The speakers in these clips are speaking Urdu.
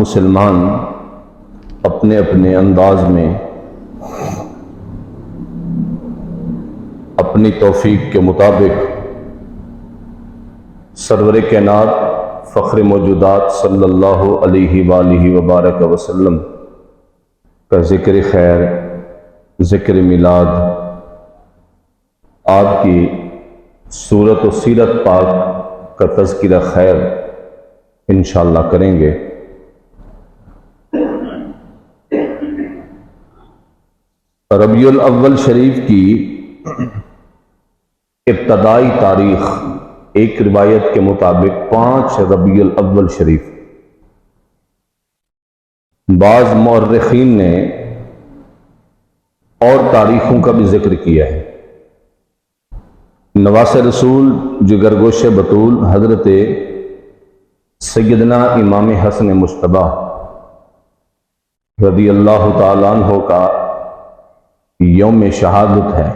مسلمان اپنے اپنے انداز میں اپنی توفیق کے مطابق سرور کائنات فخر موجودات صلی اللہ علیہ وآلہ وبارک وسلم کا ذکر خیر، ذکر میلاد، آپ کی صورت و سیرت پاک کا تذکرہ خیر انشاءاللہ کریں گے۔ ربیع الاول شریف کی ابتدائی تاریخ ایک روایت کے مطابق 5 ربیع الاول شریف، بعض مورخین نے اور تاریخوں کا بھی ذکر کیا ہے۔ نواس رسول جگرگوش بطول حضرت سیدنا امام حسن مجتبی رضی اللہ تعالیٰ عنہ کا یوم شہادت ہے۔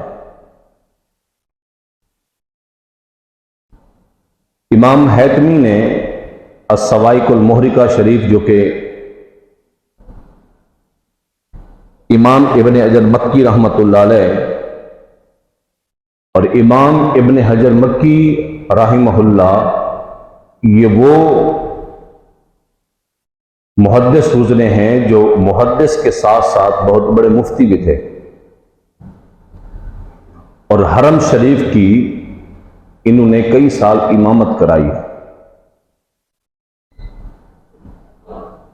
امام حیتمی نے الصواعق المحرقہ شریف، جو کہ امام ابن حجر مکی رحمۃ اللہ علیہ اور امام ابن حجر مکی رحمہ اللہ، یہ وہ محدث گزرے ہیں جو محدث کے ساتھ ساتھ بہت بڑے مفتی بھی تھے، اور حرم شریف کی انہوں نے کئی سال امامت کرائی ہے۔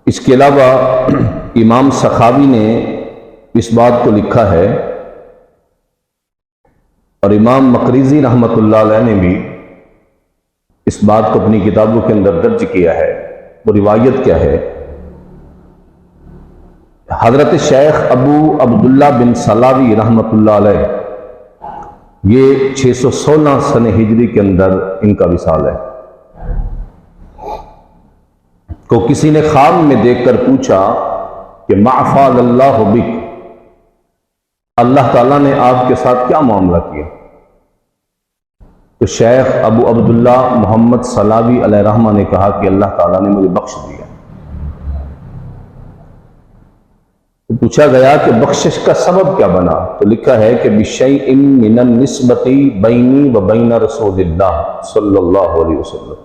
اس کے علاوہ امام سخاوی نے اس بات کو لکھا ہے، اور امام مقریزی رحمۃ اللہ علیہ نے بھی اس بات کو اپنی کتابوں کے اندر درج کیا ہے۔ وہ روایت کیا ہے؟ حضرت شیخ ابو عبداللہ بن سلاوی رحمۃ اللہ علیہ، یہ 616 سن ہجری کے اندر ان کا وصال ہے، کو کسی نے خواب میں دیکھ کر پوچھا کہ ما فعل اللہ بک، اللہ تعالیٰ نے آپ کے ساتھ کیا معاملہ کیا؟ تو شیخ ابو عبداللہ محمد سلاوی علیہ رحمہ نے کہا کہ اللہ تعالیٰ نے مجھے بخش دیا۔ تو پوچھا گیا کہ بخشش کا سبب کیا بنا؟ تو لکھا ہے کہ بِشَيْءٍ مِّنَ النِّسْبَةِ بَيْنِي وَبَيْنَ رسول اللہ صلی اللہ علیہ وسلم،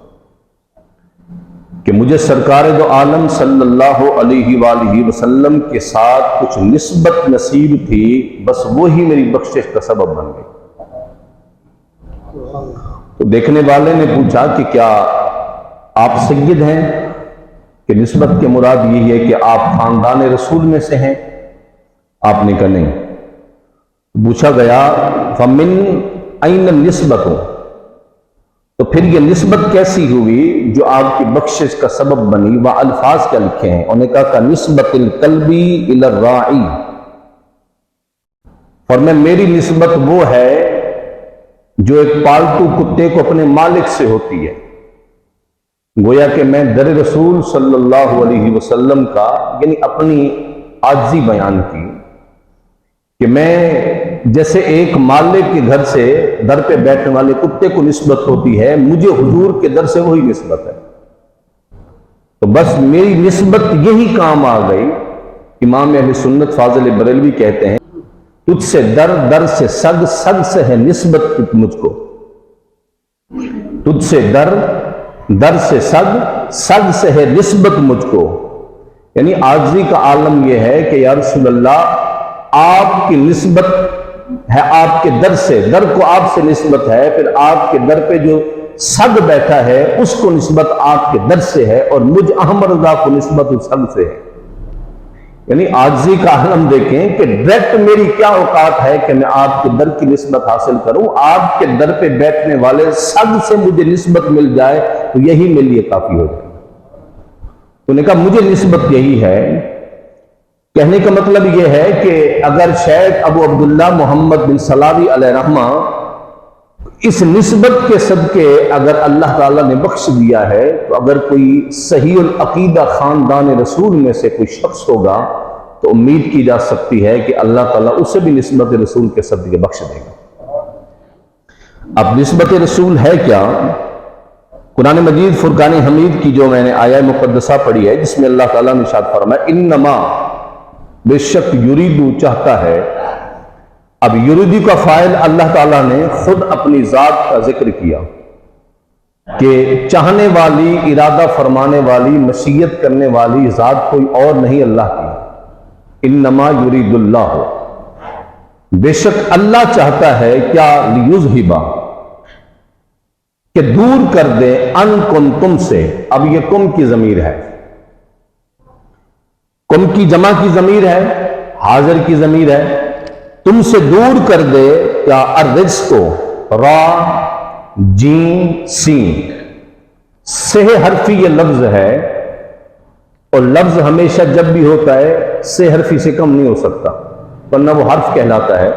کہ مجھے سرکار دو عالم صلی اللہ علیہ وآلہ وسلم کے ساتھ کچھ نسبت نصیب تھی، بس وہی میری بخشش کا سبب بن گئی۔ تو دیکھنے والے نے پوچھا کہ کیا آپ سید ہیں؟ کہ نسبت کے مراد یہی ہے کہ آپ خاندان رسول میں سے ہیں؟ آپ نے کہا نہیں۔ پوچھا گیا فَمِنْ أَيْنَ النِّسْبَةُ، تو پھر یہ نسبت کیسی ہوئی جو آپ کی بخشش کا سبب بنی؟ وہ الفاظ کیا لکھے ہیں؟ انہوں نے کہا کہ نسبت القلبی الی الراعی، فرمایا میری نسبت وہ ہے جو ایک پالتو کتے کو اپنے مالک سے ہوتی ہے۔ گویا کہ میں در رسول صلی اللہ علیہ وسلم کا یعنی اپنی عاجزی بیان کی کہ میں جیسے ایک مالک کے گھر سے در پہ بیٹھنے والے کتے کو نسبت ہوتی ہے، مجھے حضور کے در سے وہی نسبت ہے۔ تو بس میری نسبت یہی کام آ گئی۔ امام اہل سنت فاضل بریلوی کہتے ہیں تجھ سے در، در سے سگ، سگ سے ہے نسبت مجھ کو، تجھ سے در، در سے سگ، سگ سے ہے نسبت مجھ کو۔ یعنی عاجزی کا عالم یہ ہے کہ یا رسول اللہ آپ کی نسبت ہے آپ کے در سے، در کو آپ سے نسبت ہے، پھر آپ کے در پہ جو سگ بیٹھا ہے اس کو نسبت آپ کے در سے ہے، اور مجھ احمد رضا کو نسبت اس سگ سے ہے۔ یعنی عاجزی کا عالم دیکھیں کہ ڈائریکٹ میری کیا اوقات ہے کہ میں آپ کے در کی نسبت حاصل کروں، آپ کے در پہ بیٹھنے والے سگ سے مجھے نسبت مل جائے تو یہی میرے لیے کافی ہو جائے۔ تو نے کہا مجھے نسبت یہی ہے۔ کہنے کا مطلب یہ ہے کہ اگر شیخ ابو عبداللہ محمد بن سلاوی علیہ رحمہ اس نسبت کے صدقے اگر اللہ تعالیٰ نے بخش دیا ہے، تو اگر کوئی صحیح العقیدہ خاندان رسول میں سے کوئی شخص ہوگا تو امید کی جا سکتی ہے کہ اللہ تعالیٰ اسے بھی نسبت رسول کے صدقے بخش دے گا۔ اب نسبت رسول ہے کیا؟ قرآن مجید فرقان حمید کی جو میں نے آیہ مقدسہ پڑھی ہے جس میں اللہ تعالیٰ نے ارشاد فرمایا انما، بے شک یریدو چاہتا ہے. اب یریدو کا فاعل اللہ تعالیٰ نے خود اپنی ذات کا ذکر کیا کہ چاہنے والی، ارادہ فرمانے والی، مشیت کرنے والی ذات کوئی اور نہیں اللہ کی. انما یرید اللہ، بے شک اللہ چاہتا ہے کیا، لیذہبا، کہ دور کر دے، ان تم سے. اب یہ کم کی ضمیر ہے، کم کی جمع کی ضمیر ہے، حاضر کی ضمیر ہے. تم سے دور کر دے کیا، الرجس کو، را جیم سین، سہ حرفی یہ لفظ ہے، اور لفظ ہمیشہ جب بھی ہوتا ہے سہ حرفی سے کم نہیں ہو سکتا ورنہ وہ حرف کہلاتا ہے.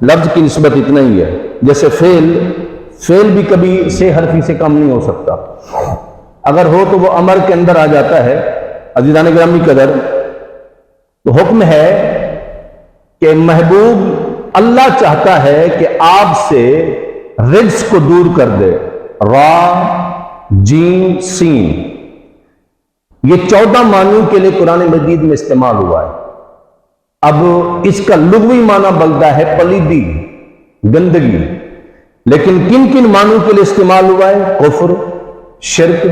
لفظ کی نسبت اتنا ہی ہے. جیسے فعل بھی کبھی سہ حرفی سے کم نہیں ہو سکتا، اگر ہو تو وہ امر کے اندر آ جاتا ہے. عزیزان گرامی قدر، تو حکم ہے کہ محبوب اللہ چاہتا ہے کہ آپ سے رجس کو دور کر دے. را جیم سین، یہ 14 معنوں کے لیے قرآن مجید میں استعمال ہوا ہے. اب اس کا لغوی معنی بنتا ہے پلیدی، گندگی، لیکن کن کن معنوں کے لیے استعمال ہوا ہے؟ کفر، شرک،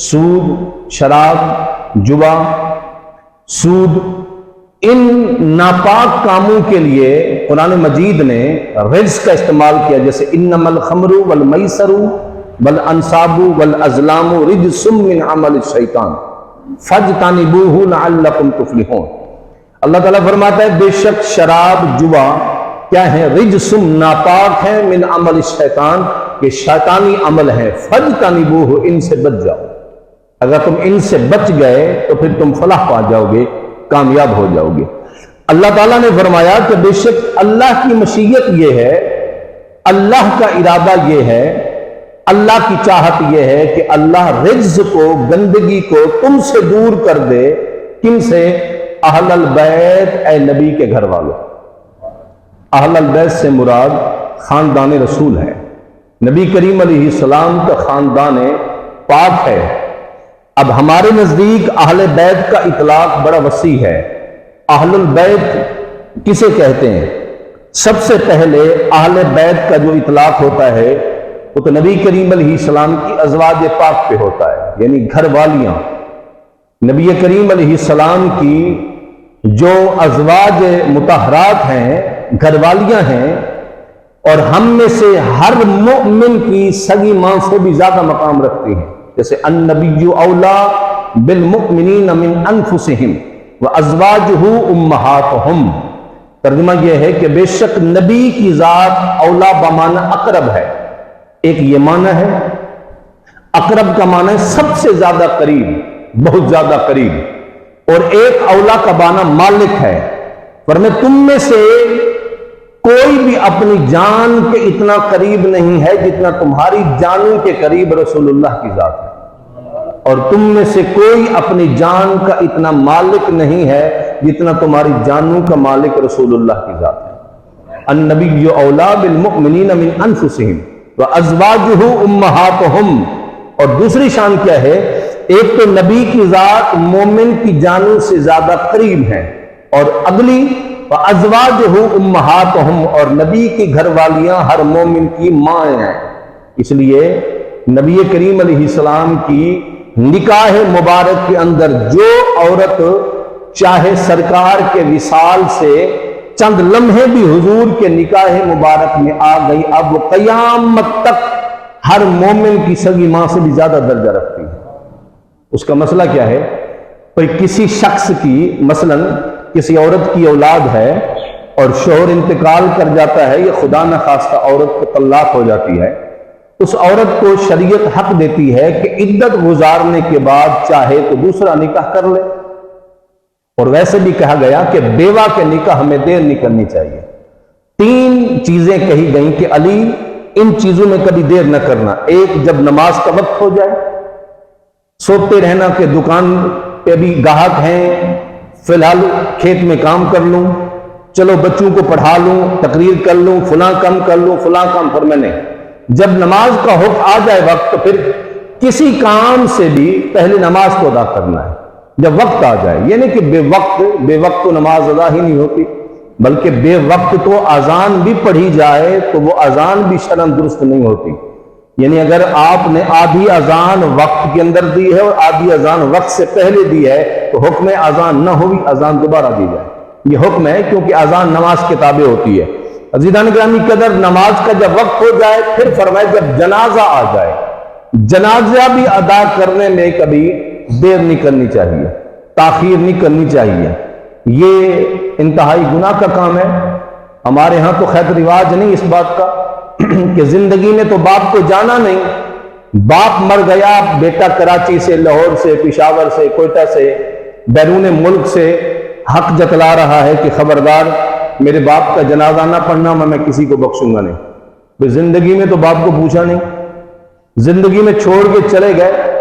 سود، شراب، جوا، سود. ان ناپاک کاموں کے لیے قرآن مجید نے رجس کا استعمال کیا. جیسے انما الخمر والمیسر والانصاب والازلام رجس من عمل الشیطان فاجتنبوہ لعلکم تفلحون. اللہ تعالیٰ فرماتا ہے بے شک شراب، جوا کیا ہے؟ رجس، ناپاک ہے، من عمل الشیطان، کہ شیطانی عمل ہے. فاجتنبوہ، ان سے بچ جاؤ. اگر تم ان سے بچ گئے تو پھر تم فلاح پا جاؤ گے، کامیاب ہو جاؤ گے. اللہ تعالیٰ نے فرمایا کہ بے شک اللہ کی مشیت یہ ہے، اللہ کا ارادہ یہ ہے، اللہ کی چاہت یہ ہے کہ اللہ رجز کو، گندگی کو تم سے دور کر دے. کن سے؟ اہل البیت، اے نبی کے گھر والوں. اہل البیت سے مراد خاندان رسول ہے. نبی کریم علیہ السلام کا خاندان پاک ہے. اب ہمارے نزدیک اہل بیت کا اطلاق بڑا وسیع ہے. اہل البیت کسے کہتے ہیں؟ سب سے پہلے اہل بیت کا جو اطلاق ہوتا ہے وہ تو نبی کریم علیہ السلام کی ازواج پاک پہ ہوتا ہے، یعنی گھر والیاں. نبی کریم علیہ السلام کی جو ازواج مطہرات ہیں، گھر والیاں ہیں، اور ہم میں سے ہر مؤمن کی سگی ماں سے بھی زیادہ مقام رکھتی ہیں. جیسے النبی اولا بالمؤمنین من انفسہم وازواجہ امہاتہم. ترجمہ یہ ہے کہ بے شک نبی کی ذات اولا بمعنی اقرب ہے. ایک یہ معنی ہے، اقرب کا معنی ہے سب سے زیادہ قریب، بہت زیادہ قریب. اور ایک اولا کا معنی مالک ہے. ورنہ تم میں سے کوئی بھی اپنی جان کے اتنا قریب نہیں ہے جتنا تمہاری جانوں کے قریب رسول اللہ کی ذات ہے. اور تم میں سے کوئی اپنی جان کا اتنا مالک نہیں ہے جتنا تمہاری جانوں کا مالک رسول اللہ کی ذات ہے. النبی اولا بالمؤمنین من انفسہم وازواجہ امہاتہم. اور دوسری شان کیا ہے؟ ایک تو نبی کی ذات مومن کی جانوں سے زیادہ قریب ہے، اور اگلی وازواجہ امہاتہم، اور نبی کی گھر والیاں ہر مومن کی ماں ہیں. اس لیے نبی کریم علیہ السلام کی نکاح مبارک کے اندر جو عورت چاہے سرکار کے وصال سے چند لمحے بھی حضور کے نکاح مبارک میں آ گئی، اب وہ قیامت تک ہر مومن کی سگی ماں سے بھی زیادہ درجہ رکھتی ہے. اس کا مسئلہ کیا ہے؟ کوئی کسی شخص کی، مثلا کسی عورت کی اولاد ہے اور شوہر انتقال کر جاتا ہے، یا خدا نخواستہ عورت کو طلاق ہو جاتی ہے، اس عورت کو شریعت حق دیتی ہے کہ عدت گزارنے کے بعد چاہے تو دوسرا نکاح کر لے. اور ویسے بھی کہا گیا کہ بیوہ کے نکاح میں دیر نہیں کرنی چاہیے. 3 چیزیں کہی گئیں کہ علی ان چیزوں میں کبھی دیر نہ کرنا. ایک، جب نماز کا وقت ہو جائے، سوتے رہنا کہ دکان پہ بھی گاہک ہیں، فی الحال کھیت میں کام کر لوں، چلو بچوں کو پڑھا لوں، تقریر کر لوں، فلاں کام کر لوں، فلاں کام. پر میں نے جب نماز کا حکم آ جائے وقت، تو پھر کسی کام سے بھی پہلے نماز کو ادا کرنا ہے جب وقت آ جائے. یہ نہیں کہ بے وقت تو نماز ادا ہی نہیں ہوتی، بلکہ بے وقت تو اذان بھی پڑھی جائے تو وہ اذان بھی شرعاً درست نہیں ہوتی. یعنی اگر آپ نے آدھی اذان وقت کے اندر دی ہے اور آدھی اذان وقت سے پہلے دی ہے تو حکم اذان نہ ہوئی، اذان دوبارہ دی جائے. یہ حکم ہے کیونکہ اذان نماز کے تابع ہوتی ہے. عزیزان گرامی قدر، نماز کا جب وقت ہو جائے پھر فرمائے جب جنازہ آ جائے، جنازہ بھی ادا کرنے میں کبھی دیر نہیں کرنی چاہیے، تاخیر نہیں کرنی چاہیے. یہ انتہائی گناہ کا کام ہے. ہمارے ہاں تو خیر رواج نہیں اس بات کا کہ زندگی میں تو باپ کو جانا نہیں، باپ مر گیا، بیٹا کراچی سے، لاہور سے، پشاور سے، کوئٹہ سے، بیرون ملک سے حق جتلا رہا ہے کہ خبردار میرے باپ کا جنازہ نہ پڑھنا، میں کسی کو بخشوں گا نہیں. پھر زندگی میں تو باپ کو پوچھا نہیں، زندگی میں چھوڑ کے چلے گئے،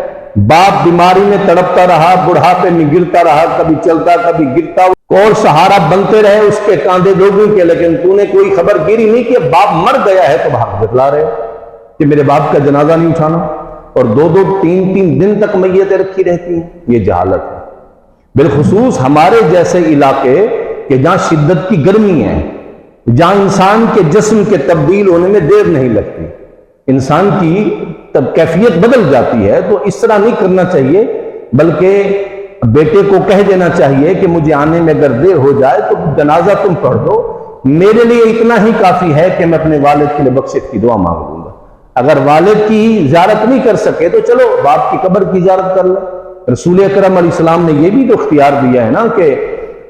باپ بیماری میں تڑپتا رہا، بڑھاپے میں گرتا رہا، کبھی چلتا کبھی گرتا، اور سہارا بنتے رہے اس کے کاندھے لوگوں کے، لیکن تو نے کوئی خبر گیری نہیں کہ باپ مر گیا ہے تو حق جتلا رہے کہ میرے باپ کا جنازہ نہیں اٹھانا، اور 2-2 3-3 دن تک میتیں رکھی رہتی ہیں. یہ جہالت ہے. بالخصوص ہمارے جیسے علاقے کہ جہاں شدت کی گرمی ہے، جہاں انسان کے جسم کے تبدیل ہونے میں دیر نہیں لگتی، انسان کی تب کیفیت بدل جاتی ہے، تو اس طرح نہیں کرنا چاہیے، بلکہ بیٹے کو کہہ دینا چاہیے کہ مجھے آنے میں اگر دیر ہو جائے تو جنازہ تم پڑھ دو، میرے لیے اتنا ہی کافی ہے کہ میں اپنے والد کے لیے بخشش کی دعا مانگ لوں گا. اگر والد کی زیارت نہیں کر سکے تو چلو باپ کی قبر کی زیارت کر لو. رسول اکرم علیہ السلام نے یہ بھی تو اختیار دیا ہے نا کہ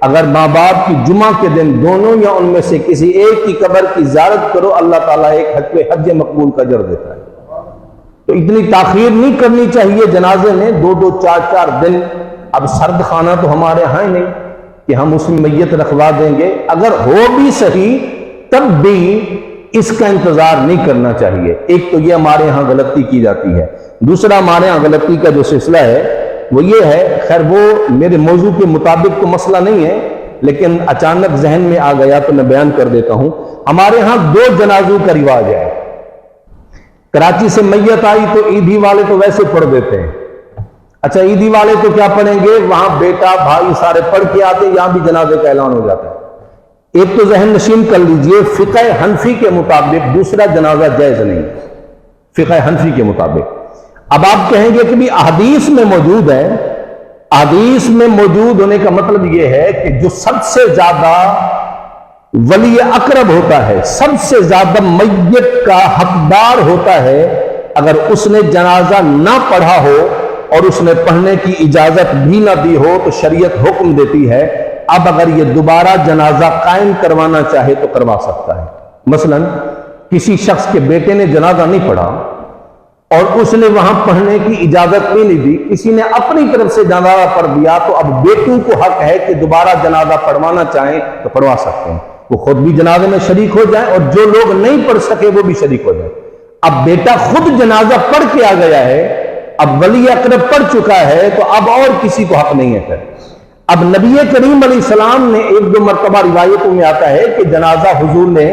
اگر ماں باپ کی جمعہ کے دن دونوں یا ان میں سے کسی ایک کی قبر کی زیارت کرو، اللہ تعالیٰ ایک حج مقبول کا اجر دیتا ہے. تو اتنی تاخیر نہیں کرنی چاہیے جنازے میں، 2-2 4-4 دن. اب سرد خانہ تو ہمارے ہاں ہی نہیں کہ ہم اس میں میت رکھوا دیں گے، اگر ہو بھی صحیح تب بھی اس کا انتظار نہیں کرنا چاہیے. ایک تو یہ ہمارے ہاں غلطی کی جاتی ہے. دوسرا ہمارے ہاں غلطی کا جو سلسلہ ہے وہ یہ ہے، خیر وہ میرے موضوع کے مطابق تو مسئلہ نہیں ہے لیکن اچانک ذہن میں آ گیا تو میں بیان کر دیتا ہوں. ہمارے ہاں 2 جنازوں کا رواج ہے. کراچی سے میت آئی تو عیدی والے تو ویسے پڑھ دیتے ہیں. اچھا عیدی والے تو کیا پڑھیں گے، وہاں بیٹا بھائی سارے پڑھ کے آتے، یہاں بھی جنازے کا اعلان ہو جاتا ہے. ایک تو ذہن نشین کر لیجئے، فقہ حنفی کے مطابق دوسرا جنازہ جائز نہیں، فقہ حنفی کے مطابق. اب آپ کہیں گے کہ بھی احادیث میں موجود ہے. احادیث میں موجود ہونے کا مطلب یہ ہے کہ جو سب سے زیادہ ولی اقرب ہوتا ہے، سب سے زیادہ میت کا حقدار ہوتا ہے، اگر اس نے جنازہ نہ پڑھا ہو اور اس نے پڑھنے کی اجازت بھی نہ دی ہو تو شریعت حکم دیتی ہے اب اگر یہ دوبارہ جنازہ قائم کروانا چاہے تو کروا سکتا ہے. مثلا کسی شخص کے بیٹے نے جنازہ نہیں پڑھا اور اس نے وہاں پڑھنے کی اجازت بھی نہیں دی، کسی نے اپنی طرف سے جنازہ پڑھ دیا، تو اب بیٹوں کو حق ہے کہ دوبارہ جنازہ پڑھوانا چاہیں تو پڑھوا سکتے ہیں. وہ خود بھی جنازے میں شریک ہو جائیں اور جو لوگ نہیں پڑھ سکے وہ بھی شریک ہو جائیں. اب بیٹا خود جنازہ پڑھ کے آ گیا ہے، اب ولی اقرب پڑھ چکا ہے تو اب اور کسی کو حق نہیں ہے پھر. اب نبی کریم علیہ السلام نے 1-2 مرتبہ روایتوں میں آتا ہے کہ جنازہ حضور نے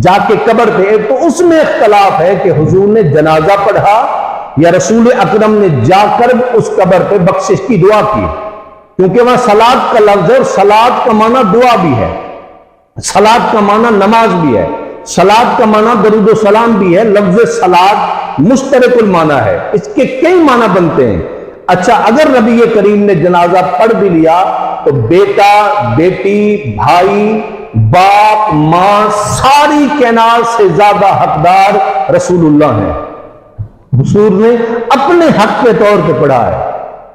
جا کے قبر پہ، تو اس میں اختلاف ہے کہ حضور نے جنازہ پڑھا یا رسول اکرم نے جا کر اس قبر پہ بخشش کی دعا کی، کیونکہ وہاں صلات کا لفظ ہے اور صلات کا معنی دعا بھی ہے، صلات کا معنی نماز بھی ہے، صلات کا معنی درود و سلام بھی ہے. لفظ صلات مشترک المعنی ہے، اس کے کئی معنی بنتے ہیں. اچھا اگر نبی کریم نے جنازہ پڑھ بھی لیا تو بیٹا بیٹی بھائی باپ ماں ساری کائنات سے زیادہ حقدار رسول اللہ ہیں. حضور نے اپنے حق کے طور پہ پڑھا ہے،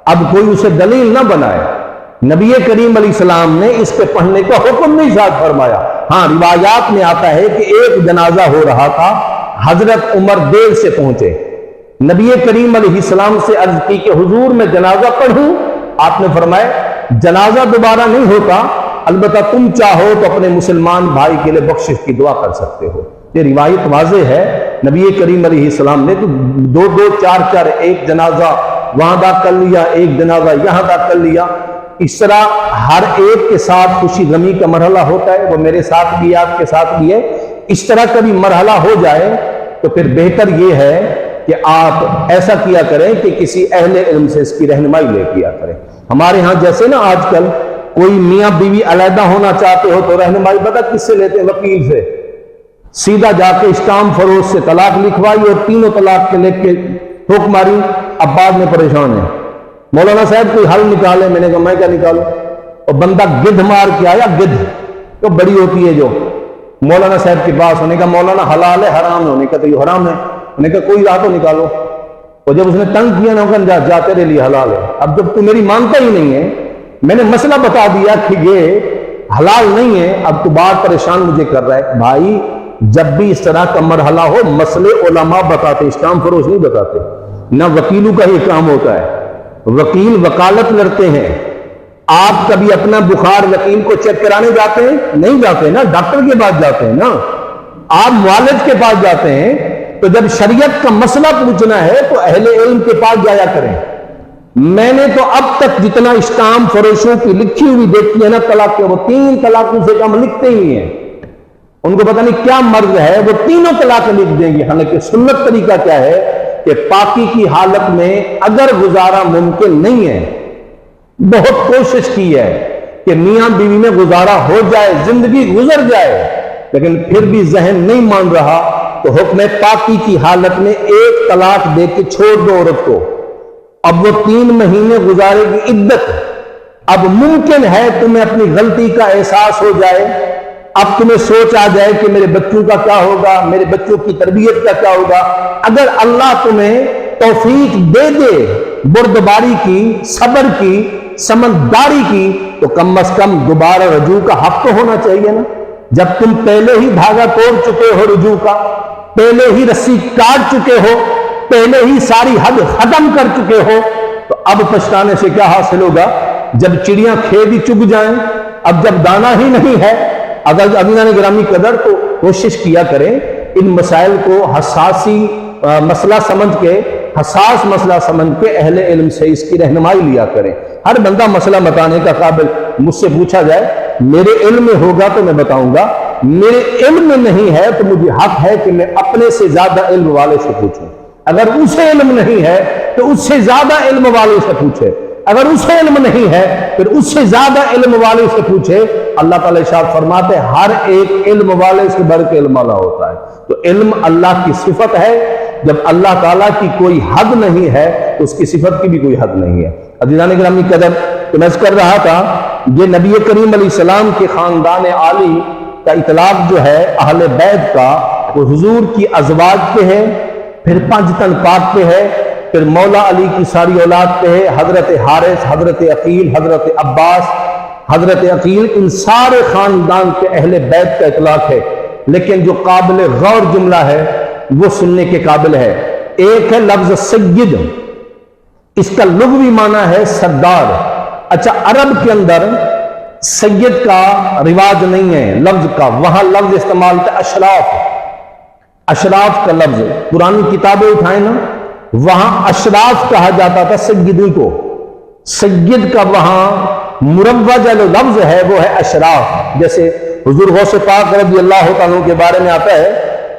اب کوئی اسے دلیل نہ بنائے. نبی کریم علیہ السلام نے اس پہ پڑھنے کا حکم نہیں ذات فرمایا. ہاں روایات میں آتا ہے کہ ایک جنازہ ہو رہا تھا، حضرت عمر دیر سے پہنچے، نبی کریم علیہ السلام سے عرض کی کہ حضور میں جنازہ پڑھوں؟ آپ نے فرمایا جنازہ دوبارہ نہیں ہوتا، البتہ تم چاہو تو اپنے مسلمان بھائی کے لیے بخشش کی دعا کر سکتے ہو. یہ روایت واضح ہے، نبی کریم علیہ السلام نے تو 2-2 4-4 ایک جنازہ وہاں ادا کر لیا، ایک جنازہ یہاں ادا کر لیا. اس طرح ہر ایک کے ساتھ خوشی غمی کا مرحلہ ہوتا ہے، وہ میرے ساتھ بھی ہے، آپ کے ساتھ بھی ہے. اس طرح کبھی مرحلہ ہو جائے تو پھر بہتر یہ ہے کہ آپ ایسا کیا کریں کہ کسی اہل علم سے اس کی رہنمائی لے کیا کریں. ہمارے ہاں جیسے نا آج کل کوئی میاں بیوی علیحدہ ہونا چاہتے ہو تو رہنمائی پتہ کس سے لیتے ہیں؟ وکیل سے. سیدھا جا کے اسٹام فروش سے طلاق لکھوائی اور تینوں طلاق کے لکھ کے ٹھوک ماری. اب بعد میں پریشان ہے، مولانا صاحب کوئی حل نکالے. میں نے کہا میں کیا نکالوں؟ اور بندہ گدھ مار کے آیا، گدھ تو بڑی ہوتی ہے جو، مولانا صاحب کے پاس. انہوں نے کہا مولانا حلال ہے حرام ہے؟ انہوں نے کہا تو یہ حرام ہے. انہوں نے کہا کوئی راہ تو نکالو. اور جب اس نے تنگ کیا نا جا تیرے لیے حلال ہے. اب جب تو میری مانتا ہی نہیں ہے، میں نے مسئلہ بتا دیا کہ یہ حلال نہیں ہے، اب تو بات پریشان مجھے کر رہا ہے. بھائی جب بھی اس طرح کا مرحلہ ہو مسئلے علماء بتاتے، اسلام فروش نہیں بتاتے. نہ وکیلوں کا ہی کام ہوتا ہے، وکیل وکالت لڑتے ہیں. آپ کبھی اپنا بخار وکیل کو چیک کرانے جاتے ہیں؟ نہیں جاتے نا، ڈاکٹر کے پاس جاتے ہیں نا، آپ معالج کے پاس جاتے ہیں. تو جب شریعت کا مسئلہ پوچھنا ہے تو اہل علم کے پاس جایا کریں. میں نے تو اب تک جتنا اسٹام فروشوں کی لکھی ہوئی دیکھی ہے نا طلاق کے، وہ 3 طلاقوں سے کم لکھتے ہی ہیں. ان کو پتہ نہیں کیا مرض ہے، وہ تینوں طلاق لکھ دیں گے. حالانکہ سنت طریقہ کیا ہے کہ پاکی کی حالت میں اگر گزارا ممکن نہیں ہے، بہت کوشش کی ہے کہ میاں بیوی میں گزارا ہو جائے، زندگی گزر جائے، لیکن پھر بھی ذہن نہیں مان رہا، تو حکم پاکی کی حالت میں 1 طلاق دے کے چھوڑ دو عورت کو. اب وہ 3 مہینے گزارے گی عدت. اب ممکن ہے تمہیں اپنی غلطی کا احساس ہو جائے، اب تمہیں سوچ آ جائے کہ میرے بچوں کا کیا ہوگا، میرے بچوں کی تربیت کا کیا ہوگا. اگر اللہ تمہیں توفیق دے دے بردباری کی، صبر کی، سمجھداری کی، تو کم از کم دوبارہ رجوع کا حق تو ہونا چاہیے نا. جب تم پہلے ہی دھاگا توڑ چکے ہو رجوع کا، پہلے ہی رسی کاٹ چکے ہو، پہلے ہی ساری حد ختم کر چکے ہو، تو اب پچھتانے سے کیا حاصل ہوگا؟ جب چڑیاں کھیت ہی چگ جائیں، اب جب دانا ہی نہیں ہے. اگر امینان گرامی قدر تو کوشش کیا کریں ان مسائل کو حساس مسئلہ سمجھ کے اہل علم سے اس کی رہنمائی لیا کریں. ہر بندہ مسئلہ بتانے کا قابل. مجھ سے پوچھا جائے، میرے علم میں ہوگا تو میں بتاؤں گا، میرے علم میں نہیں ہے تو مجھے حق ہے کہ میں اپنے سے زیادہ علم والے سے پوچھوں. اگر اسے علم نہیں ہے تو اس سے زیادہ علم والے سے پوچھے. اگر اسے علم نہیں ہے پھر اس سے زیادہ علم والے سے پوچھے. اللہ تعالیٰ ارشاد فرماتے ہیں ہر ایک علم والے سے بڑھ کے علم والا ہوتا ہے. تو علم اللہ کی صفت ہے. جب اللہ تعالیٰ کی کوئی حد نہیں ہے تو اس کی صفت کی بھی کوئی حد نہیں ہے. عزیزان گرامی قدر، تو میں کر رہا تھا یہ نبی کریم علیہ السلام کے خاندان عالی کا اطلاق جو ہے اہل بیت کا، وہ حضور کی ازواج پہ ہے، پھر 5 تن پاک پہ ہے، پھر مولا علی کی ساری اولاد پہ ہے، حضرت حارث، حضرت عقیل، حضرت عباس، حضرت عقیل، ان سارے خاندان کے اہل بیت کا اطلاق ہے. لیکن جو قابل غور جملہ ہے وہ سننے کے قابل ہے. ایک ہے لفظ سید، اس کا لغوی معنی ہے سردار. اچھا، عرب کے اندر سید کا رواج نہیں ہے لفظ کا، وہاں لفظ استعمال ہوتا ہے اشراف. اشراف کا لفظ پرانی کتابیں اٹھائیں نا، وہاں اشراف کہا جاتا تھا سیدوں کو. سید کا وہاں مروج جو لفظ ہے وہ ہے اشراف. جیسے حضور غوث پاک رضی اللہ تعالیٰ کے بارے میں آتا ہے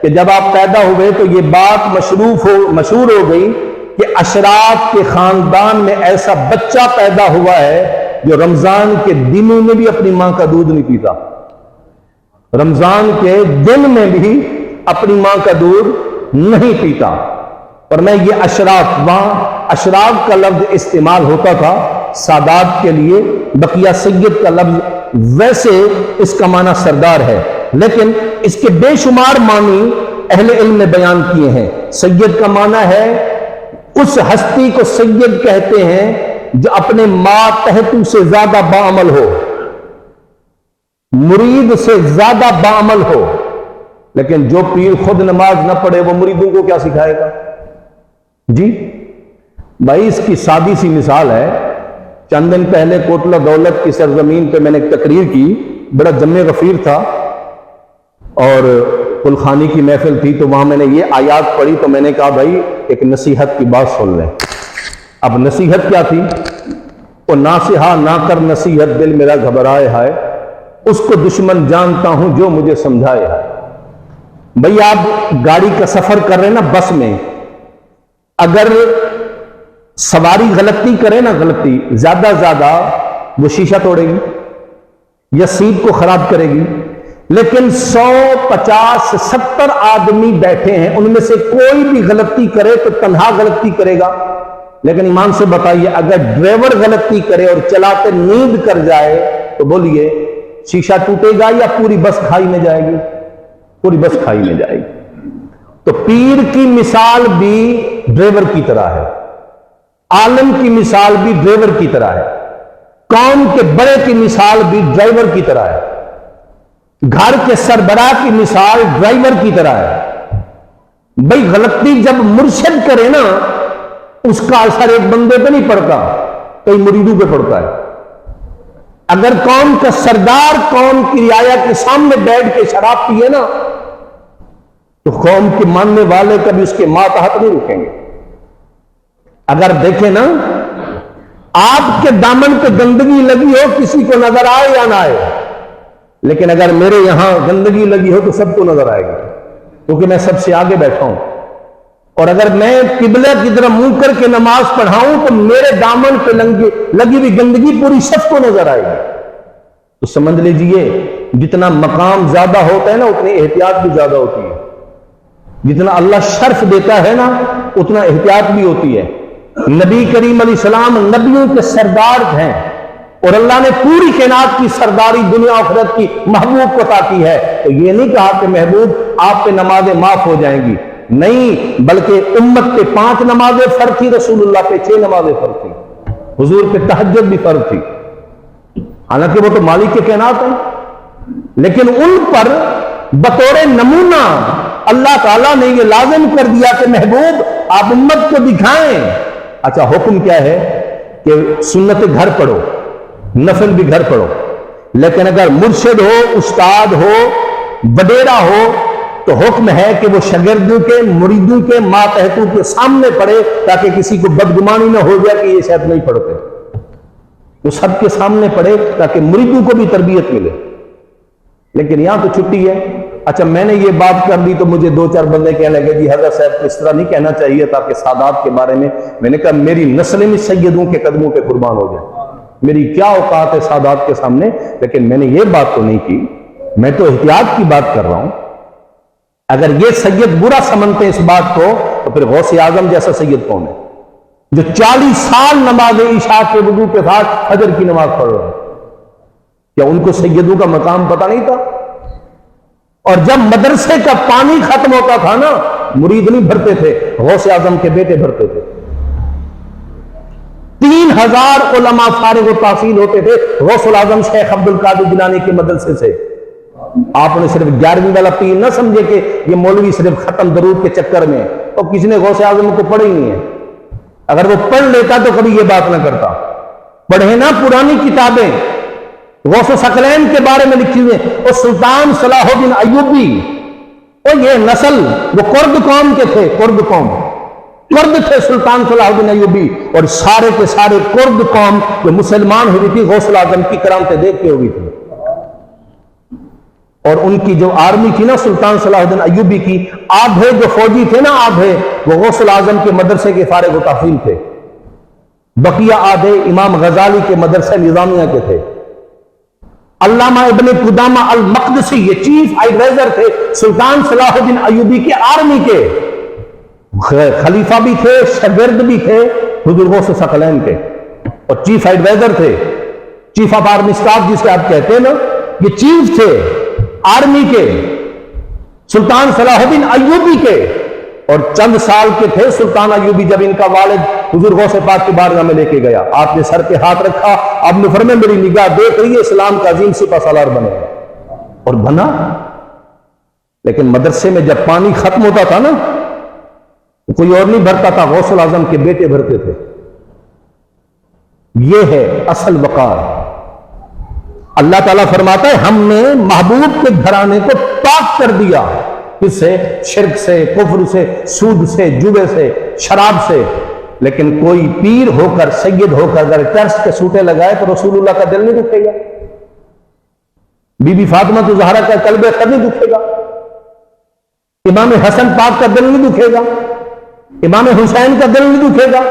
کہ جب آپ پیدا ہوئے تو یہ بات مشہور ہو گئی کہ اشراف کے خاندان میں ایسا بچہ پیدا ہوا ہے جو رمضان کے دنوں میں بھی اپنی ماں کا دودھ نہیں پیتا. رمضان کے دن میں بھی اپنی ماں کا دودھ نہیں پیتا. اور میں یہ اشراف، وہاں اشراف کا لفظ استعمال ہوتا تھا سادات کے لیے. بقیہ سید کا لفظ ویسے اس کا معنی سردار ہے، لیکن اس کے بے شمار معنی اہل علم نے بیان کیے ہیں. سید کا معنی ہے اس ہستی کو سید کہتے ہیں جو اپنے ماتحتو سے زیادہ باعمل ہو، مرید سے زیادہ باعمل ہو. لیکن جو پیر خود نماز نہ پڑھے وہ مریدوں کو کیا سکھائے گا؟ جی بھائی، اس کی سادی سی مثال ہے. چند دن پہلے کوٹلہ دولت کی سرزمین پہ میں نے ایک تقریر کی، بڑا جم غفیر تھا اور کلخانی کی محفل تھی، تو وہاں میں نے یہ آیات پڑھی تو میں نے کہا بھائی ایک نصیحت کی بات سن لیں. اب نصیحت کیا تھی؟ وہ ناصحہ نہ کر نصیحت دل میرا گھبرائے ہے، اس کو دشمن جانتا ہوں جو مجھے سمجھائے ہے. بھئی آپ گاڑی کا سفر کر رہے ہیں نا، بس میں اگر سواری غلطی کرے نا، غلطی زیادہ زیادہ، وہ شیشہ توڑے گی یا سیٹ کو خراب کرے گی، لیکن 100 50 70 آدمی بیٹھے ہیں، ان میں سے کوئی بھی غلطی کرے تو تنہا غلطی کرے گا۔ لیکن ایمان سے بتائیے، اگر ڈرائیور غلطی کرے اور چلاتے نیند کر جائے تو بولیے شیشہ ٹوٹے گا یا پوری بس کھائی میں جائے گی؟ پوری بس کھائی میں جائے گی۔ تو پیر کی مثال بھی ڈرائیور کی طرح ہے، عالم کی مثال بھی ڈرائیور کی طرح ہے، قوم کے بڑے کی مثال بھی ڈرائیور کی طرح ہے، گھر کے سربراہ کی مثال ڈرائیور کی طرح ہے۔ بھئی غلطی جب مرشد کرے نا، اس کا اثر ایک بندے پہ نہیں پڑتا، کئی مریدوں پہ پڑتا ہے۔ اگر قوم کا سردار قوم کی رعایا کے سامنے بیٹھ کے شراب پیے نا، تو قوم کے ماننے والے کبھی اس کے ماتحت نہیں رکیں گے۔ اگر دیکھیں نا، آپ کے دامن پہ گندگی لگی ہو، کسی کو نظر آئے یا نہ آئے، لیکن اگر میرے یہاں گندگی لگی ہو تو سب کو نظر آئے گی، کیونکہ میں سب سے آگے بیٹھا ہوں۔ اور اگر میں قبلہ کی طرف منہ کر کے نماز پڑھاؤں تو میرے دامن پہ لگی ہوئی گندگی پوری سب کو نظر آئے گی۔ تو سمجھ لیجئے، جتنا مقام زیادہ ہوتا ہے نا، اتنی احتیاط بھی زیادہ ہوتی ہے۔ جتنا اللہ شرف دیتا ہے نا، اتنا احتیاط بھی ہوتی ہے۔ نبی کریم علیہ السلام نبیوں کے سردار ہیں، اور اللہ نے پوری کائنات کی سرداری دنیا آخرت کی محبوب کو عطا کی ہے۔ تو یہ نہیں کہا کہ محبوب آپ پہ نمازیں معاف ہو جائیں گی، نہیں، بلکہ امت پہ 5 نمازیں فرض تھی، رسول اللہ پہ 6 نمازیں فرض تھی، حضور پہ تہجد بھی فرض تھی، حالانکہ وہ تو مالک کے کائنات ہیں، لیکن ان پر بطور نمونہ اللہ تعالیٰ نے یہ لازم کر دیا کہ محبوب آپ امت کو دکھائیں۔ اچھا، حکم کیا ہے کہ سنت گھر پڑھو، نفل بھی گھر پڑھو، لیکن اگر مرشد ہو، استاد ہو، وڈیرا ہو، تو حکم ہے کہ وہ شاگردوں کے، مریدوں کے، ماتحتوں کے سامنے پڑھے، تاکہ کسی کو بدگمانی نہ ہو جائے کہ یہ شاید نہیں پڑھتے۔ وہ سب کے سامنے پڑھے تاکہ مریدوں کو بھی تربیت ملے۔ لیکن یہاں تو چھٹی ہے۔ اچھا، میں نے یہ بات کر دی تو مجھے 2-4 بندے کہنے لگے جی حضرت صاحب کو اس طرح نہیں کہنا چاہیے تاکہ سادات کے بارے میں نے کہا میری نسل میں سیدوں کے قدموں پہ قربان ہو جائے، میری کیا اوقات ہے سادات کے سامنے، لیکن میں نے یہ بات تو نہیں کی، میں تو احتیاط کی بات کر رہا ہوں۔ اگر یہ سید برا سمجھتے ہیں اس بات کو، تو پھر غوث اعظم جیسا سید کون ہے جو 40 سال نماز عشاء کے وضو کے ساتھ فجر کی نماز پڑھ رہے ہیں؟ کیا ان کو سیدوں کا مقام پتہ نہیں تھا؟ اور جب مدرسے کا پانی ختم ہوتا تھا نا، مرید نہیں بھرتے تھے، غوث اعظم کے بیٹے بھرتے تھے۔ 3000 علماء فارغ و تحصیل ہوتے تھے غوث الاعظم شیخ عبد القادر جیلانی کے مدرسے سے۔ آپ نے صرف 11ویں والا پیر نہ سمجھے کہ یہ مولوی صرف ختم درود کے چکر میں، اور کسی نے غوث اعظم کو پڑھا ہی نہیں ہے۔ اگر وہ پڑھ لیتا تو کبھی یہ بات نہ کرتا۔ پڑھے نا پرانی کتابیں، غوث ثقلین کے بارے میں لکھی ہوئی، اور سلطان صلاح الدین ایوبی، اور یہ نسل وہ کرد قوم کے تھے، کرد قوم، کرد تھے سلطان صلاح الدین ایوبی، اور سارے کے سارے کرد قوم جو مسلمان ہوئی تھی غوث الاعظم کی کرامتیں دیکھ کے ہوئی تھی۔ اور ان کی جو آرمی تھی نا سلطان صلاح الدین ایوبی کی، آدھے جو فوجی تھے نا، آدھے وہ غوث الاعظم کے مدرسے کے فارغ و تحصیل تھے، بقیہ آدھے امام غزالی کے مدرسہ نظامیہ کے تھے۔ علامہ ابن قدامہ المقدسی یہ چیف ایڈوائزر تھے سلطان صلاح الدین ایوبی کے آرمی کے، خلیفہ بھی تھے، شاگرد بھی تھے حضور غوث ثقلین کے، اور چیف ایڈوائزر تھے، چیف آف آرمی اسٹاف جسے آپ کہتے ہیں نا، یہ چیف تھے آرمی کے سلطان صلاح الدین ایوبی کے۔ اور چند سال کے تھے سلطان ایوبی جب ان کا والد حضور غوث پاک کی بارگاہ میں لے کے گیا، آپ نے سر پہ ہاتھ رکھا، آپ نے فرمایا میری نگاہ دیکھ رہی ہے اسلام کا عظیم سپہ سالار بنے گا، اور بنا۔ لیکن مدرسے میں جب پانی ختم ہوتا تھا نا، کوئی اور نہیں بھرتا تھا، غوث الاعظم کے بیٹے بھرتے تھے۔ یہ ہے اصل وقار۔ اللہ تعالیٰ فرماتا ہے ہم نے محبوب کے گھرانے کو پاک کر دیا، کس سے؟ شرک سے، کفر سے، سود سے، جوے سے، شراب سے۔ لیکن کوئی پیر ہو کر، سید ہو کر اگر چرس کے سوٹے لگائے تو رسول اللہ کا دل نہیں دکھے گا، بی بی فاطمہ تو زہرا کا قلب خر نہیں دکھے گا، امام حسن پاک کا دل نہیں دکھے گا، امام حسین کا دل نہیں دکھے گا؟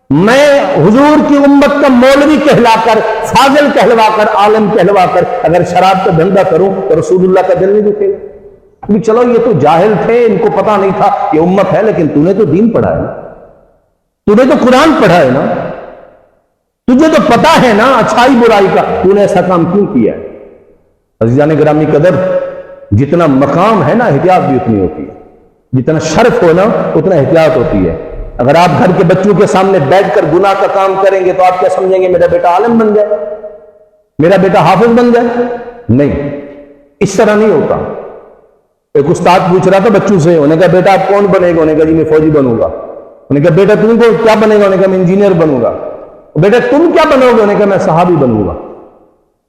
میں حضور کی امت کا مولوی کہلا کر، فاضل کہلوا کر، عالم کہلوا کر اگر شراب کا دھندا کروں تو رسول اللہ کا دل نہیں دکھے گا؟ چلو یہ تو جاہل تھے، ان کو پتا نہیں تھا یہ امت ہے، لیکن تو نے تو دین پڑھا ہے نا، تو نے تو قرآن پڑھا ہے نا، تجھے تو پتا ہے نا اچھائی برائی کا، تو نے ایسا کام کیوں کیا ہے؟ عزیزان گرامی قدر، جتنا مقام ہے نا احتیاط بھی اتنی ہوتی ہے، جتنا شرف ہو نا اتنا احتیاط ہوتی ہے۔ اگر آپ گھر کے بچوں کے سامنے بیٹھ کر گناہ کا کام کریں گے تو آپ کیا سمجھیں گے؟ میرا بیٹا عالم بن جائے، میرا بیٹا حافظ بن جائے؟ نہیں، اس طرح نہیں ہوتا۔ ایک استاد پوچھ رہا تھا بچوں سے، انہوں نے کہا بیٹا آپ کون بنے گا؟ انہوں نے کہا جی میں فوجی بنوں گا۔ انہوں نے کہا بیٹا تم کو کیا بنے گا؟ انہوں نے کہا میں انجینئر بنوں گا۔ بیٹا تم کیا بنو گے؟ انہوں نے کہا میں صحابی بنوں گا۔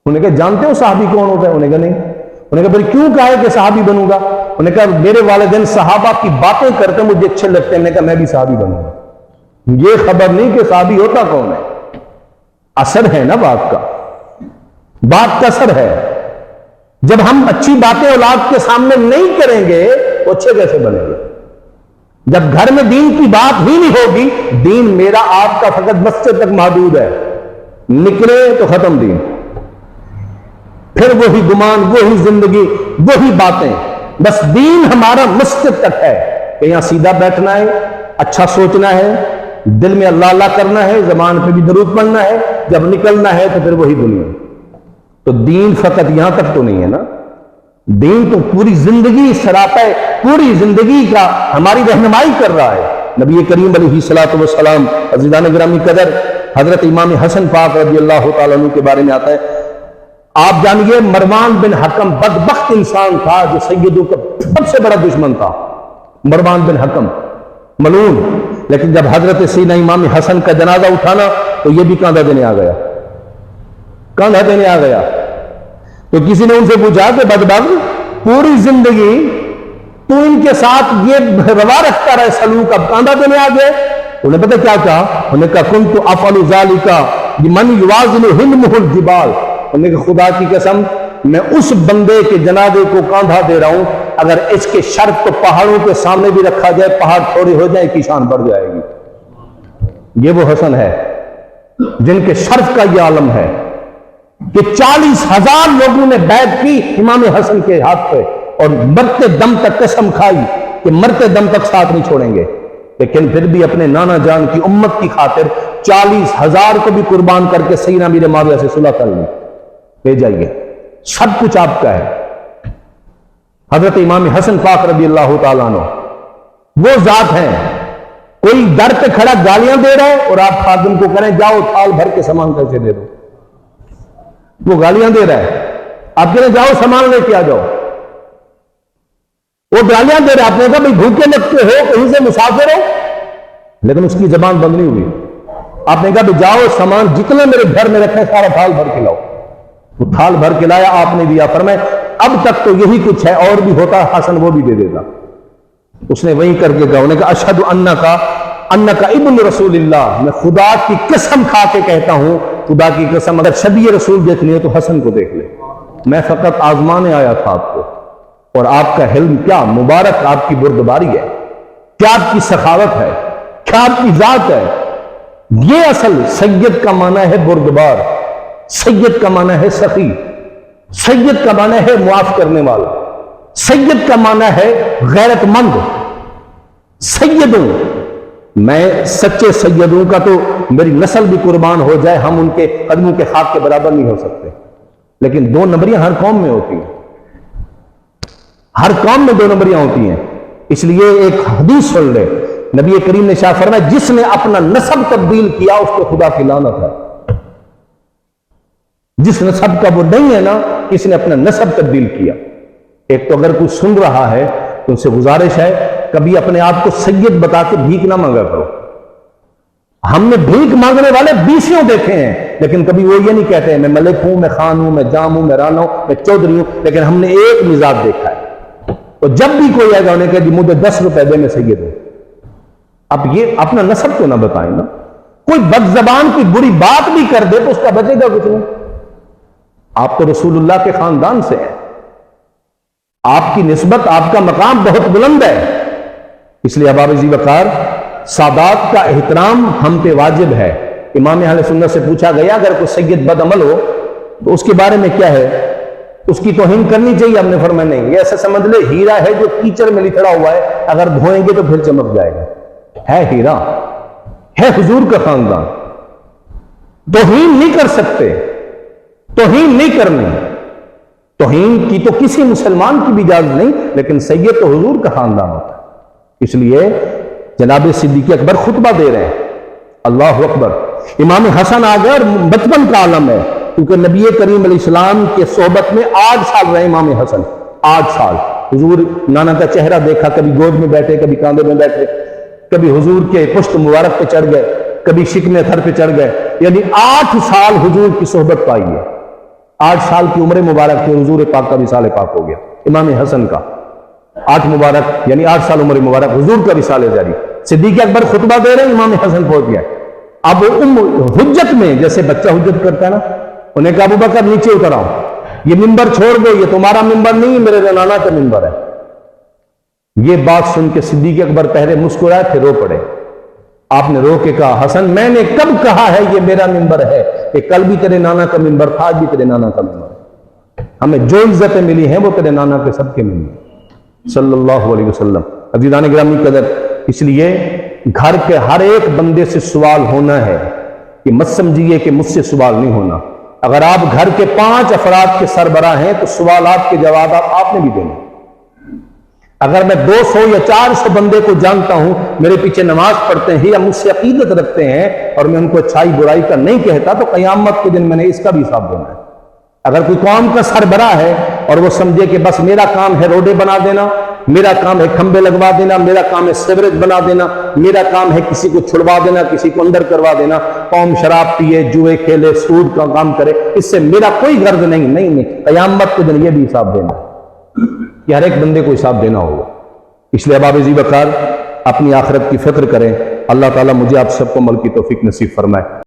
انہوں نے کہا جانتے ہو صحابی کون ہوتا ہے؟ انہوں نے کہا نہیں۔ انہوں نے کہا پھر کیوں کہا ہے کہ صحابی بنوں گا؟ انہوں نے کہا میرے والدین صحابہ کی باتیں کرتے مجھے اچھے لگتے ہیں، میں نے کہا میں بھی صحابی بنوں گا۔ یہ خبر نہیں کہ صحابی ہوتا کون ہے، اثر ہے نا بات کا، بات کا اثر ہے۔ جب ہم اچھی باتیں اولاد کے سامنے نہیں کریں گے تو اچھے کیسے بنیں گے؟ جب گھر میں دین کی بات ہی نہیں ہوگی، دین میرا آپ کا فقط مسجد تک محدود ہے، نکلے تو ختم دین، پھر وہی گمان، وہی زندگی، وہی باتیں، بس دین ہمارا مسجد تک ہے کہ یہاں سیدھا بیٹھنا ہے، اچھا سوچنا ہے، دل میں اللہ اللہ کرنا ہے، زبان پہ بھی درود پڑھنا ہے، جب نکلنا ہے تو پھر وہی دنیا۔ تو دین فقط یہاں تک تو نہیں ہے نا، دین تو پوری زندگی سراپے، پوری زندگی کا ہماری رہنمائی کر رہا ہے۔ نبی کریم علیہ الصلوۃ والسلام، عزیزان گرامی قدر، حضرت امام حسن پاک رضی اللہ تعالیٰ عنہ کے بارے میں آتا ہے، آپ جانیے مروان بن حکم بدبخت انسان تھا جو سیدوں کا سب سے بڑا دشمن تھا، مروان بن حکم ملعون، لیکن جب حضرت سیدنا امام حسن کا جنازہ اٹھانا تو یہ بھی کاندھا دینے آ گیا، کاندھا دینے آ گیا۔ تو کسی نے ان سے پوچھا کہ بدبخت پوری زندگی تو ان کے ساتھ یہ روا رکھتا رہے سلوک، اب کاندھا دینے آ گئے؟ انہیں پتہ کیا کہا؟ انہوں نے کہا کنت افعل ذلک بمن یوازن حلمہ الجبال، انہوں نے کہا خدا کی قسم میں اس بندے کے جنازے کو کاندھا دے رہا ہوں، اگر اس کے شرط کو پہاڑوں کے سامنے بھی رکھا جائے، پہاڑ تھوڑے ہو جائے کی شان بڑھ جائے گی۔ یہ وہ حسن ہے جن کے شرف کا یہ عالم ہے کہ 40,000 لوگوں نے بیعت کی امام حسن کے ہاتھ پہ اور مرتے دم تک قسم کھائی کہ مرتے دم تک ساتھ نہیں چھوڑیں گے، لیکن پھر بھی اپنے نانا جان کی امت کی خاطر 40,000 کو بھی قربان کر کے سیدنا امیر معاویہ سے صلح کر لی، لے جائیے، سب کچھ آپ کا ہے۔ حضرت امام حسن پاک رضی اللہ تعالیٰ عنہ وہ ذات ہیں، کوئی در پہ کھڑا گالیاں دے رہا ہے اور آپ خادم کو کریں جاؤ تھال بھر کے سامان کیسے دے دو، وہ گالیاں دے رہا ہے، آپ کہنے جاؤ سامان لے کے آ جاؤ، وہ گالیاں دے رہا ہے۔ آپ نے کہا بھائی بھوکے لگتے ہو، کہیں سے مسافر ہو، لیکن اس کی زبان بند نہیں ہوئی۔ آپ نے کہا بھائی جاؤ سامان جتنے میرے گھر میں رکھے سارا تھال بھر کے لاؤ، وہ تھال بھر کے لایا، آپ نے دیا، فرمایا اب تک تو یہی کچھ ہے، اور بھی ہوتا حسن وہ بھی دے دیتا۔ اس نے وہی کر کے کہا، انہوں نے کہا اشہد انکا ابن رسول اللہ، میں خدا کی قسم کھا کے کہتا ہوں، خدا کی قسم اگر شبیہ رسول دیکھنی ہے تو حسن کو دیکھ لے، میں فقط آزمانے آیا تھا آپ کو، اور آپ کا حلم کیا مبارک، آپ کی بردباری ہے، کیا آپ کی سخاوت ہے، کیا آپ کی ذات ہے۔ یہ اصل سید کا معنی ہے بردبار، سید کا معنی ہے سخی، سید کا معنی ہے معاف کرنے والا، سید کا معنی ہے غیرت مند۔ سیدوں، میں سچے سیدوں کا تو میری نسل بھی قربان ہو جائے، ہم ان کے قدموں کے خاک کے برابر نہیں ہو سکتے، لیکن 2 نمبریاں ہر قوم میں ہوتی ہیں، ہر قوم میں 2 نمبریاں ہوتی ہیں۔ اس لیے ایک حدیث سن لے، نبی کریم نے شاہ فرمایا جس نے اپنا نسب تبدیل کیا اس کو خدا کی لعنت ہے۔ جس نسب کا وہ نہیں ہے نا، کس نے اپنا نسب تبدیل کیا۔ ایک تو اگر کوئی سن رہا ہے تو ان سے گزارش ہے کبھی اپنے آپ کو سید بتا کے بھیک نہ مانگا کرو۔ ہم نے بھیک مانگنے والے 20 دیکھے ہیں، لیکن کبھی وہ یہ نہیں کہتے ہیں میں ملک ہوں، میں خان ہوں، میں جام ہوں، میں رانا ہوں، میں چودھری ہوں، لیکن ہم نے ایک مزاج دیکھا ہے، اور جب بھی کوئی آئے گا انہیں کہا جی مجھے 10 روپے دے میں سید ہوں۔ اب یہ اپنا نسب تو نہ بتائیں نا، کوئی بد زبان کی بری بات بھی کر دے تو اس کا بچے گا کچھ نہیں۔ آپ تو رسول اللہ کے خاندان سے ہیں، آپ کی نسبت، آپ کا مقام بہت بلند ہے، اس لیے اباب ذی وقار سادات کا احترام ہم پہ واجب ہے۔ امام اہل سنت سے پوچھا گیا اگر کوئی سید بد عمل ہو تو اس کے بارے میں کیا ہے، اس کی توہین کرنی چاہیے؟ ہم نے فرمایا نہیں، یہ ایسا سمجھ لے ہیرا ہے جو کیچڑ میں لتڑا ہوا ہے، اگر دھوئیں گے تو پھر چمک جائے گا، ہے ہیرا، ہے حضور کا خاندان، توہین نہیں کر سکتے، توہین نہیں کرنی، توہین کی تو کسی مسلمان کی بھی اجازت نہیں، لیکن سید تو حضور کا خاندان ہوتا ہے۔ اس لیے جناب صدیق اکبر خطبہ دے رہے ہیں، اللہ اکبر۔ امام حسن آ گئے اور بچپن کا عالم ہے، کیونکہ نبی کریم علیہ السلام کے صحبت میں 8 سال رہے امام حسن، 8 سال۔ حضور نانا کا چہرہ دیکھا، کبھی گود میں بیٹھے، کبھی کاندھے میں بیٹھے، کبھی حضور کے پشت مبارک پہ چڑھ گئے، کبھی شکم تھر پہ چڑھ گئے، یعنی 8 سال حضور کی صحبت پائی ہے۔ 8 سال کی عمر مبارک تھی، حضور پاک کا وصال پاک ہو گیا امام حسن کا، 8 مبارک یعنی 8 سال عمر مبارک، حضور کا وصال جاری۔ صدیق اکبر خطبہ دے رہے ہیں، امام حسن پہنچ گیا۔ اب حجت میں جیسے بچہ حجت کرتا ہے نا، انہیں کہا ابو بکر نیچے اتر آؤ، یہ ممبر چھوڑ دو، یہ تمہارا ممبر نہیں، میرے نانا کا ممبر ہے۔ یہ بات سن کے صدیق اکبر پہلے مسکرائے پھر رو پڑے۔ آپ نے رو کے کہا حسن میں نے کب کہا ہے یہ میرا ممبر ہے؟ کہ کل بھی تیرے نانا کا ممبر تھا، آج بھی تیرے نانا کا ممبر ہے، ہمیں جو عزتیں ملی ہیں وہ تیرے نانا کے سب کے ملی صلی اللہ علیہ وسلم۔ عزیزان گرامی قدر، اس لیے گھر کے ہر ایک بندے سے سوال ہونا ہے، کہ مت سمجھیے کہ مجھ سے سوال نہیں ہونا۔ اگر آپ گھر کے 5 افراد کے سربراہ ہیں تو سوالات کے جوابات آپ نے بھی دینے۔ اگر میں 200 یا 400 بندے کو جانتا ہوں، میرے پیچھے نماز پڑھتے ہیں یا مجھ سے عقیدت رکھتے ہیں، اور میں ان کو اچھائی برائی کا نہیں کہتا، تو قیامت کے دن میں نے اس کا بھی حساب دینا ہے۔ اگر کوئی قوم کا سربراہ ہے اور وہ سمجھے کہ بس میرا کام ہے روڈیں بنا دینا، میرا کام ہے کھمبے لگوا دینا، میرا کام ہے سیوریج بنا دینا، میرا کام ہے کسی کو چھڑوا دینا، کسی کو اندر کروا دینا، قوم شراب پیے، جوئے کھیلے، سود کا کام کرے، اس سے میرا کوئی غرض نہیں، نہیں، قیامت کے دن یہ بھی حساب دینا ہے، کہ ہر ایک بندے کو حساب دینا ہوگا۔ اس لیے اباب ذی وقار اپنی آخرت کی فکر کریں۔ اللہ تعالیٰ مجھے آپ سب کو عمل کی توفیق نصیب فرمائے۔